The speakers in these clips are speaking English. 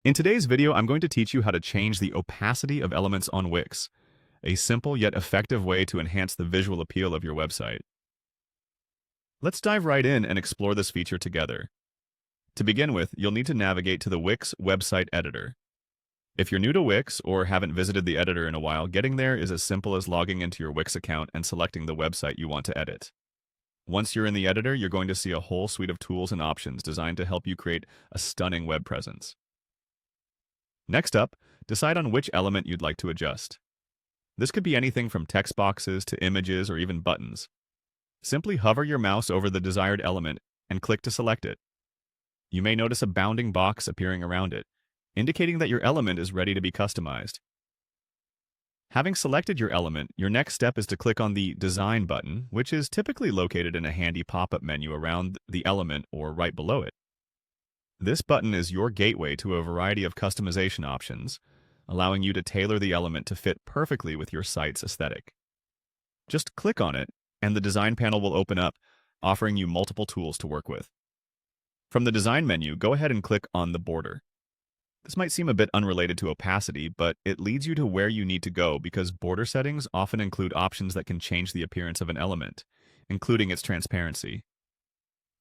In today's video, I'm going to teach you how to change the opacity of elements on Wix, a simple yet effective way to enhance the visual appeal of your website. Let's dive right in and explore this feature together. To begin with, you'll need to navigate to the Wix website editor. If you're new to Wix or haven't visited the editor in a while, getting there is as simple as logging into your Wix account and selecting the website you want to edit. Once you're in the editor, you're going to see a whole suite of tools and options designed to help you create a stunning web presence. Next up, decide on which element you'd like to adjust. This could be anything from text boxes to images or even buttons. Simply hover your mouse over the desired element and click to select it. You may notice a bounding box appearing around it, indicating that your element is ready to be customized. Having selected your element, your next step is to click on the Design button, which is typically located in a handy pop-up menu around the element or right below it. This button is your gateway to a variety of customization options, allowing you to tailor the element to fit perfectly with your site's aesthetic. Just click on it, and the design panel will open up, offering you multiple tools to work with. From the Design menu, go ahead and click on the border. This might seem a bit unrelated to opacity, but it leads you to where you need to go because border settings often include options that can change the appearance of an element, including its transparency.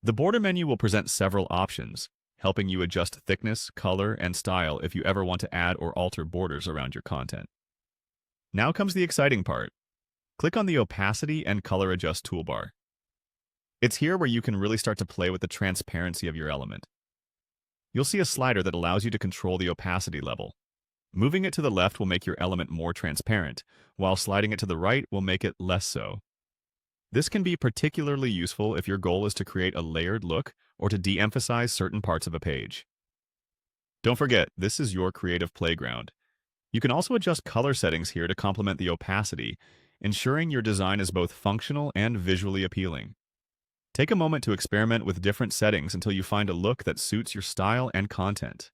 The border menu will present several options, helping you adjust thickness, color, and style if you ever want to add or alter borders around your content. Now comes the exciting part. Click on the Opacity and Color Adjust toolbar. It's here where you can really start to play with the transparency of your element. You'll see a slider that allows you to control the opacity level. Moving it to the left will make your element more transparent, while sliding it to the right will make it less so. This can be particularly useful if your goal is to create a layered look or to de-emphasize certain parts of a page. Don't forget, this is your creative playground. You can also adjust color settings here to complement the opacity, ensuring your design is both functional and visually appealing. Take a moment to experiment with different settings until you find a look that suits your style and content.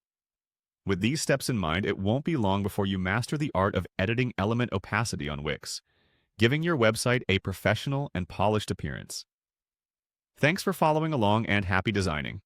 With these steps in mind, it won't be long before you master the art of editing element opacity on Wix, giving your website a professional and polished appearance. Thanks for following along and happy designing.